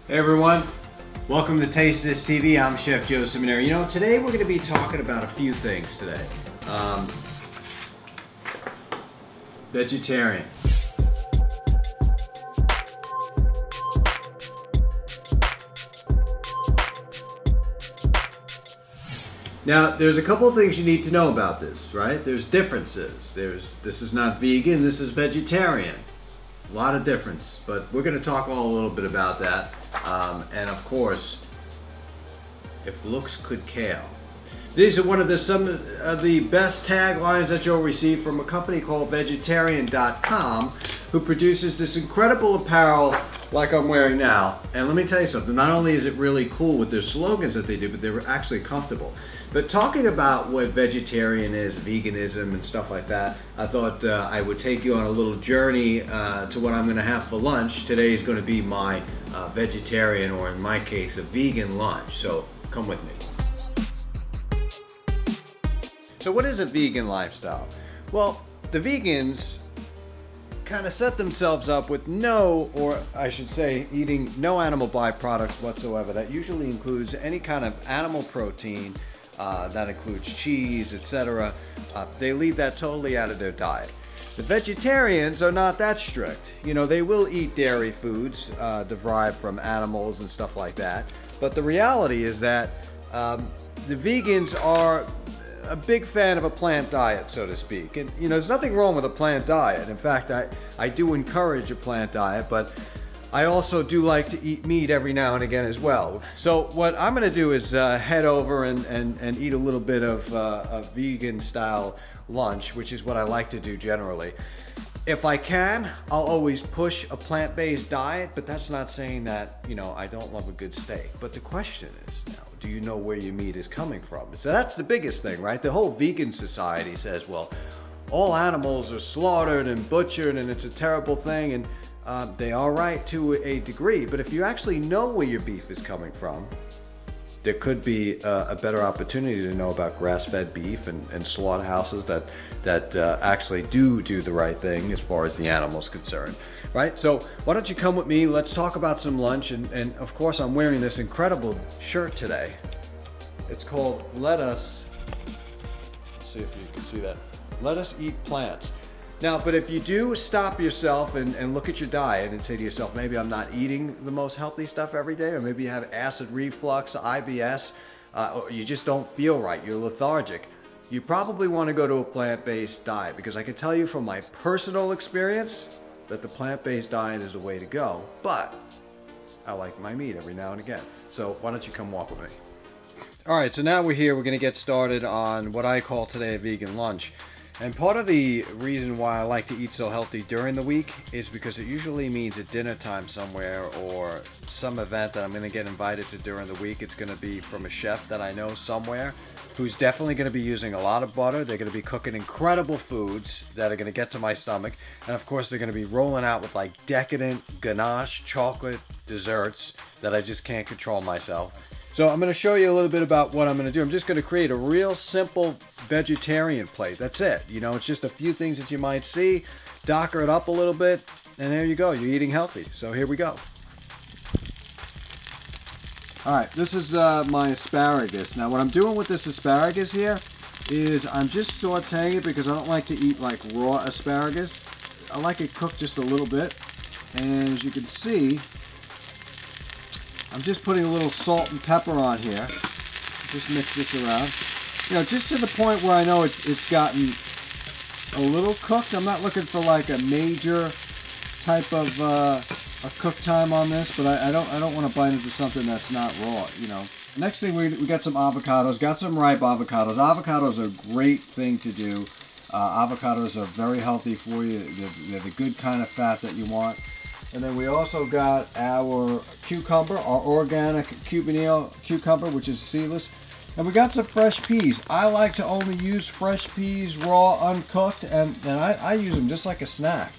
Hey everyone, welcome to Taste This TV. I'm Chef Joe Ciminera. You know, today we're going to be talking about a few things today. Vegetarian. Now, there's a couple of things you need to know about this, right? There's differences. This is not vegan, this is vegetarian. A lot of difference, but we're going to talk a little bit about that. And of course, if looks could kill. These are some of the best taglines that you'll receive from a company called vegetarian.com, who produces this incredible apparel like I'm wearing now. And let me tell you something, not only is it really cool with their slogans that they do, but they're actually comfortable. But talking about what vegetarian is, veganism and stuff like that, I thought I would take you on a little journey to what I'm going to have for lunch. Today is going to be my vegetarian, or in my case, a vegan lunch. So come with me. So what is a vegan lifestyle? Well, the vegans kind of set themselves up with no, or I should say, eating no animal byproducts whatsoever. That usually includes any kind of animal protein, that includes cheese, etc. They leave that totally out of their diet. The vegetarians are not that strict. You know, they will eat dairy foods derived from animals and stuff like that. But the reality is that the vegans are a big fan of a plant diet, so to speak. And you know, there's nothing wrong with a plant diet. In fact, I do encourage a plant diet, but I also do like to eat meat every now and again as well. So what I'm going to do is head over and eat a little bit of a vegan style lunch, which is what I like to do generally. If I can, I'll always push a plant-based diet, but that's not saying that, you know, I don't love a good steak. But the question is now, do you know where your meat is coming from? So that's the biggest thing, right? The whole vegan society says, well, all animals are slaughtered and butchered and it's a terrible thing, and they are right to a degree, but if you actually know where your beef is coming from, there could be a better opportunity to know about grass-fed beef and slaughterhouses that actually do the right thing as far as the animal's concerned, right? So why don't you come with me, let's talk about some lunch, and of course I'm wearing this incredible shirt today. It's called Let Us, let's see if you can see that, Let Us Eat Plants. Now, but if you do stop yourself and look at your diet and say to yourself, maybe I'm not eating the most healthy stuff every day, or maybe you have acid reflux, IBS, or you just don't feel right, you're lethargic, you probably want to go to a plant-based diet, because I can tell you from my personal experience that the plant-based diet is the way to go, but I like my meat every now and again. So why don't you come walk with me? All right, so now we're here, we're going to get started on what I call today a vegan lunch. And part of the reason why I like to eat so healthy during the week is because it usually means at dinner time somewhere, or some event that I'm going to get invited to during the week. It's going to be from a chef that I know somewhere who's definitely going to be using a lot of butter. They're going to be cooking incredible foods that are going to get to my stomach. And of course, they're going to be rolling out with like decadent ganache chocolate desserts that I just can't control myself. So I'm going to show you a little bit about what I'm going to do. I'm just going to create a real simple vegetarian plate. That's it. You know, it's just a few things that you might see, docker it up a little bit, and there you go. You're eating healthy. So here we go. All right, this is my asparagus. Now what I'm doing with this asparagus here is I'm just sauteing it, because I don't like to eat like raw asparagus. I like it cooked just a little bit. And as you can see, I'm just putting a little salt and pepper on here. Just mix this around. You know, just to the point where I know it's gotten a little cooked. I'm not looking for like a major type of a cook time on this, but I don't want to bite into something that's not raw, you know. Next thing, we got some avocados. Got some ripe avocados. Avocados are a great thing to do. Avocados are very healthy for you. They're the good kind of fat that you want. And then we also got our cucumber, our organic cucumber, which is seedless. And we got some fresh peas. I like to only use fresh peas raw, uncooked, and I use them just like a snack.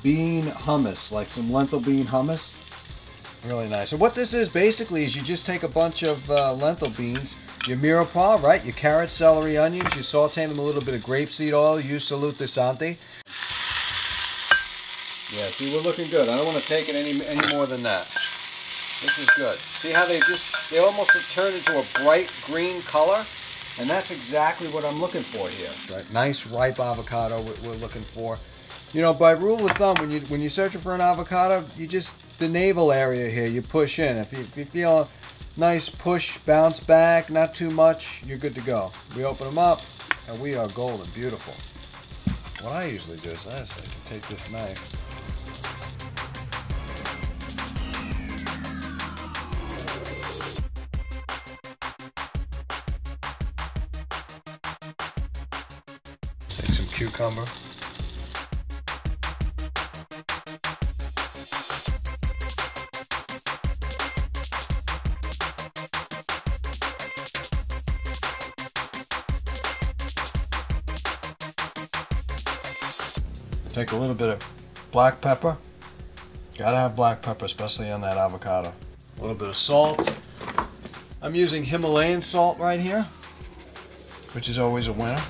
Bean hummus, like some lentil bean hummus. Really nice. So what this is basically is you just take a bunch of lentil beans, your mirepoix, right? Your carrots, celery, onions. You saute them a little bit of grapeseed oil. Use salute Sante. Yeah, see, we're looking good. I don't want to take it any more than that. This is good. See how they almost turn into a bright green color? And that's exactly what I'm looking for here. Right? Nice ripe avocado we're looking for. You know, by rule of thumb, when you're searching for an avocado, you just, the navel area here, you push in. If you feel a nice push, bounce back, not too much, you're good to go. We open them up, and we are golden, beautiful. What I usually do is I take this knife. Take some cucumber. Take a little bit of black pepper. Gotta have black pepper, especially on that avocado. A little bit of salt. I'm using Himalayan salt right here, which is always a winner.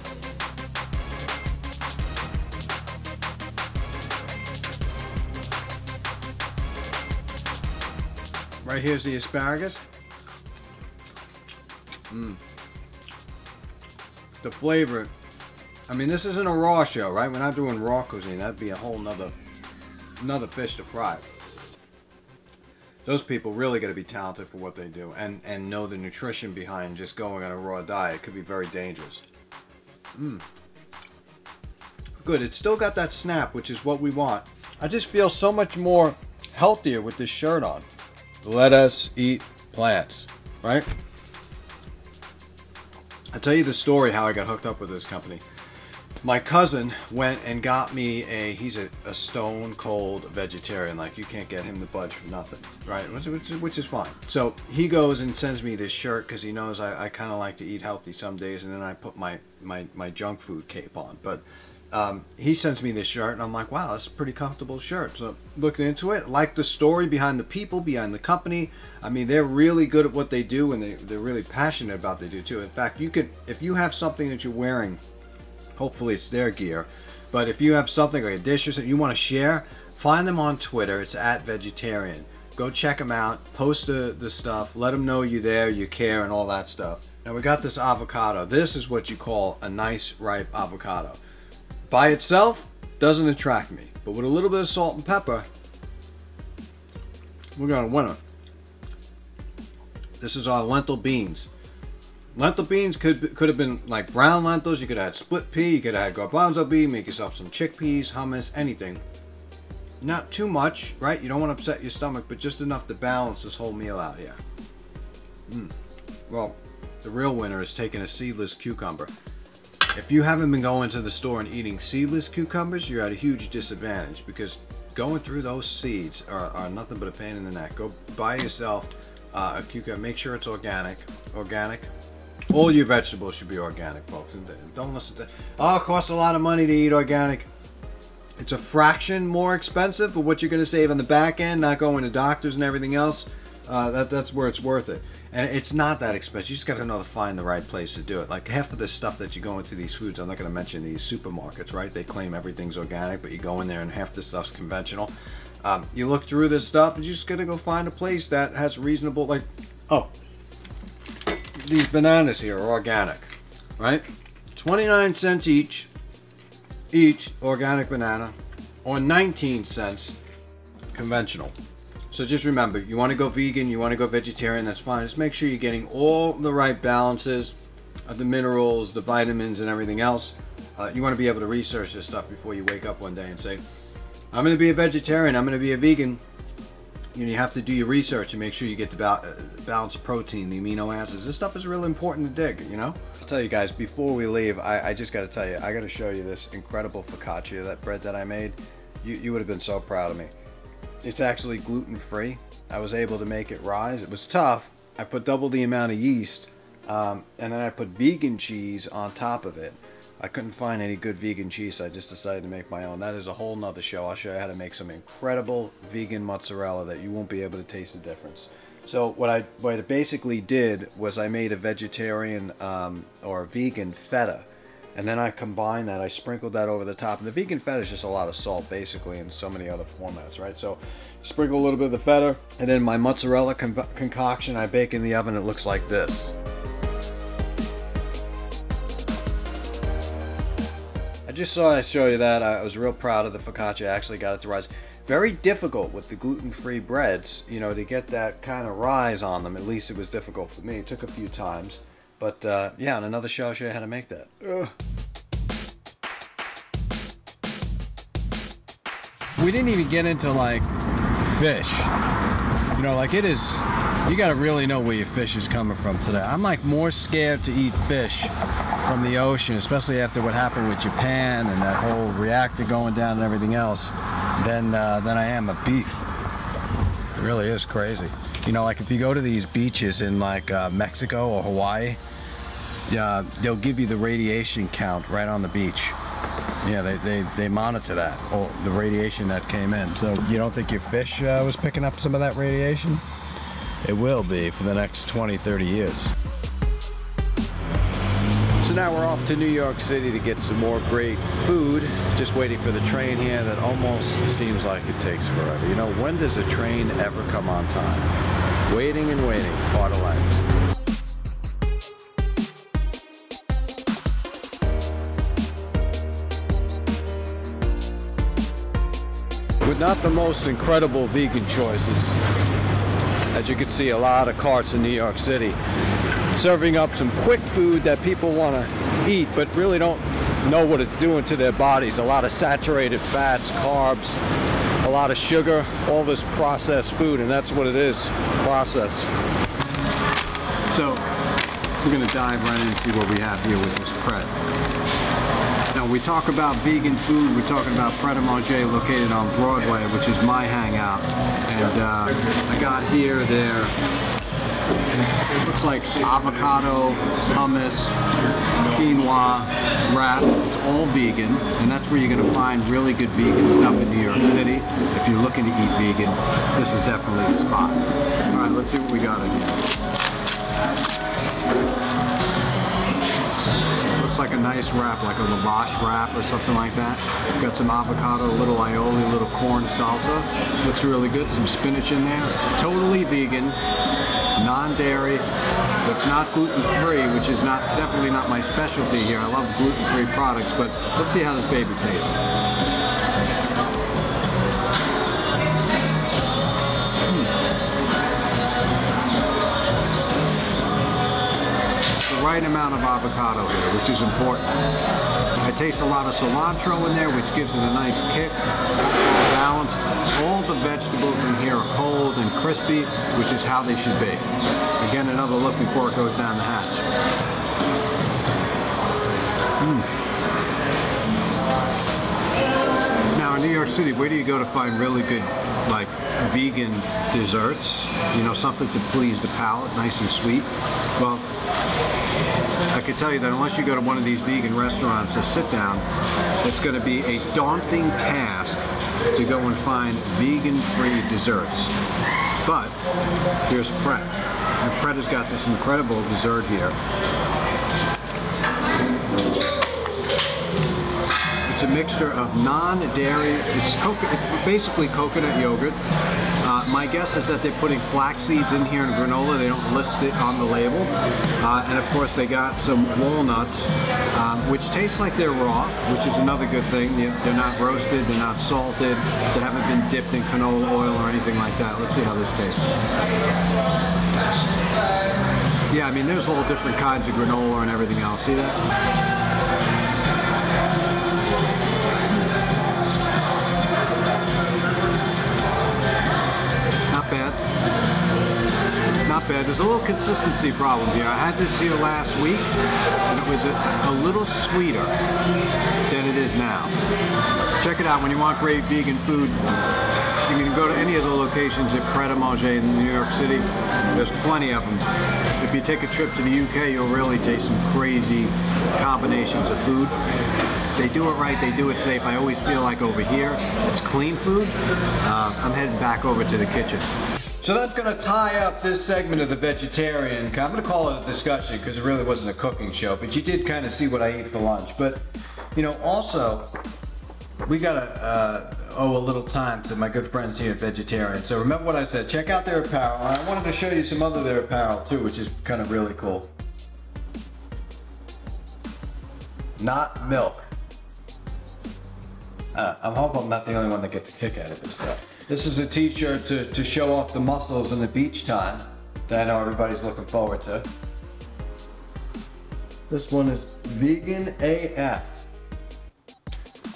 Right here's the asparagus. The flavor. I mean, this isn't a raw show, right? We're not doing raw cuisine. That'd be a whole another fish to fry. Those people really got to be talented for what they do and know the nutrition behind just going on a raw diet. It could be very dangerous. Good. It's still got that snap, which is what we want. I just feel so much more healthier with this shirt on. Let us eat plants, right? I'll tell you the story how I got hooked up with this company. My cousin went and got me he's a stone cold vegetarian. Like, you can't get him to budge for nothing, right? Which is fine. So he goes and sends me this shirt because he knows I kind of like to eat healthy some days, and then I put my junk food cape on. But he sends me this shirt, and I'm like, wow, that's a pretty comfortable shirt. So looking into it, like the story behind the people, behind the company. I mean, they're really good at what they do, and they're really passionate about what they do too. In fact, you could, if you have something that you're wearing, hopefully it's their gear, but if you have something like a dish or something you want to share, find them on Twitter. It's @vegetarian. Go check them out, post the stuff, let them know you're there, you care, and all that stuff. Now we got this avocado. This is what you call a nice ripe avocado. By itself, doesn't attract me, but with a little bit of salt and pepper, we're gonna win it. This is our lentil beans. Lentil beans could have been like brown lentils. You could have had split pea. You could have had garbanzo bean. Make yourself some chickpeas, hummus, anything. Not too much, right? You don't want to upset your stomach, but just enough to balance this whole meal out here. Well, the real winner is taking a seedless cucumber. If you haven't been going to the store and eating seedless cucumbers, you're at a huge disadvantage, because going through those seeds are nothing but a pain in the neck. Go buy yourself a cucumber. Make sure it's organic. All your vegetables should be organic, folks. And don't listen to, oh, it costs a lot of money to eat organic. It's a fraction more expensive, but what you're going to save on the back end, not going to doctors and everything else, that's where it's worth it. And it's not that expensive. You just got to know to find the right place to do it. Like half of the stuff that you go into these foods, I'm not going to mention these supermarkets, right? They claim everything's organic, but you go in there and half the stuff's conventional. You look through this stuff, and you just got to go find a place that has reasonable, like, oh, these bananas here are organic, right? 29 cents each organic banana, or 19 cents conventional. So just remember, you want to go vegan, you want to go vegetarian, that's fine. Just make sure you're getting all the right balances of the minerals, the vitamins, and everything else. You want to be able to research this stuff before you wake up one day and say, I'm going to be a vegetarian, I'm going to be a vegan. You have to do your research and make sure you get the balance of protein, the amino acids. This stuff is really important to dig, you know? I'll tell you guys, before we leave, I just got to tell you, I got to show you this incredible focaccia, that bread that I made. You would have been so proud of me. It's actually gluten-free. I was able to make it rise. It was tough. I put double the amount of yeast, and then I put vegan cheese on top of it. I couldn't find any good vegan cheese, so I just decided to make my own. That is a whole nother show. I'll show you how to make some incredible vegan mozzarella that you won't be able to taste the difference. So what I basically did was I made a vegetarian or vegan feta. and then I combine that. I sprinkled that over the top. And the vegan feta is just a lot of salt, basically, in so many other formats, right? So sprinkle a little bit of the feta, and then my mozzarella concoction I bake in the oven. It looks like this. I just thought I'd show you that. I was real proud of the focaccia. I actually got it to rise. Very difficult with the gluten-free breads, you know, to get that kind of rise on them. At least it was difficult for me. It took a few times. But yeah, on another show I'll show you how to make that. We didn't even get into like fish. You know, like it is, you gotta really know where your fish is coming from today. I'm like more scared to eat fish from the ocean, especially after what happened with Japan and that whole reactor going down and everything else, than I am of beef. It really is crazy. You know, like if you go to these beaches in like Mexico or Hawaii, they'll give you the radiation count right on the beach. Yeah, they monitor that, or the radiation that came in. So you don't think your fish was picking up some of that radiation? It will be for the next 20, 30 years. So now we're off to New York City to get some more great food. Just waiting for the train here that almost seems like it takes forever. You know, when does a train ever come on time? Waiting and waiting, part of life. With not the most incredible vegan choices. As you can see, a lot of carts in New York City serving up some quick food that people want to eat but really don't know what it's doing to their bodies. A lot of saturated fats, carbs, a lot of sugar, all this processed food, and that's what it is, processed. So we're going to dive right in and see what we have here with this pret. Now, we talk about vegan food, we're talking about Pret a Manger located on Broadway, which is my hangout. And I got here, there, it looks like avocado, hummus, quinoa, wrap. It's all vegan, and that's where you're going to find really good vegan stuff in New York City. If you're looking to eat vegan, this is definitely the spot. All right, let's see what we got in here. Looks like a nice wrap, like a lavash wrap or something like that. Got some avocado, a little aioli, a little corn salsa. Looks really good. Some spinach in there. Totally vegan, non-dairy. It's not gluten-free, which is definitely not my specialty here. I love gluten-free products, but let's see how this baby tastes. Right amount of avocado here, which is important. I taste a lot of cilantro in there, which gives it a nice kick, balanced. All the vegetables in here are cold and crispy, which is how they should be. Again, another look before it goes down the hatch. Now in New York City, where do you go to find really good, like, vegan desserts? You know, something to please the palate, nice and sweet. Well, I can tell you that unless you go to one of these vegan restaurants to sit down, it's going to be a daunting task to go and find vegan-free desserts. But here's Pret. And Pret has got this incredible dessert here. It's a mixture of non-dairy, it's basically coconut yogurt. My guess is that they're putting flax seeds in here in granola. They don't list it on the label. And of course they got some walnuts, which taste like they're raw, which is another good thing. They're not roasted, they're not salted, they haven't been dipped in canola oil or anything like that. Let's see how this tastes. Yeah, I mean, there's all different kinds of granola and everything else. See that? Not bad. Not bad. There's a little consistency problem here. I had this here last week, and it was a little sweeter than it is now. Check it out. When you want great vegan food, you can go to any of the locations at Pret a Manger in New York City. There's plenty of them. If you take a trip to the UK, you'll really taste some crazy combinations of food. They do it right, they do it safe. I always feel like over here, it's clean food. I'm heading back over to the kitchen. So that's going to tie up this segment of the vegetarian. I'm going to call it a discussion because it really wasn't a cooking show, but you did kind of see what I eat for lunch. But, you know, also, we got to owe a little time to my good friends here at Vegetarian. So remember what I said, check out their apparel. And I wanted to show you some other their apparel too, which is kind of really cool. Not milk. I'm hoping I'm not the only one that gets a kick out of this stuff. This is a t-shirt to show off the muscles in the beach time that I know everybody's looking forward to. This one is vegan AF.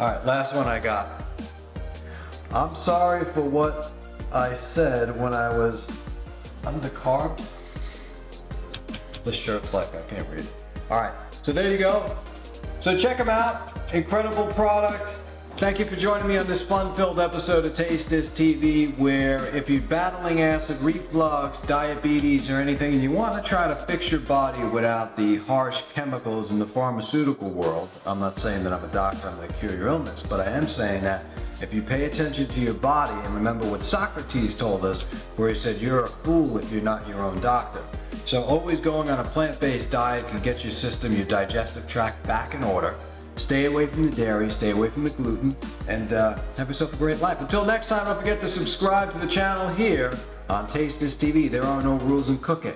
Alright, last one I got. I'm sorry for what I said when I was undercarbed. This shirt's like, I can't read it. Alright, so there you go. So check them out. Incredible product. Thank you for joining me on this fun-filled episode of Taste This TV, where if you're battling acid reflux, diabetes, or anything, and you want to try to fix your body without the harsh chemicals in the pharmaceutical world, I'm not saying that I'm a doctor, I'm going to cure your illness, but I am saying that if you pay attention to your body, and remember what Socrates told us, where he said, you're a fool if you're not your own doctor. So always going on a plant-based diet can get your system, your digestive tract back in order. Stay away from the dairy, stay away from the gluten, and have yourself a great life. Until next time, don't forget to subscribe to the channel here on Taste This TV. There are no rules in cooking.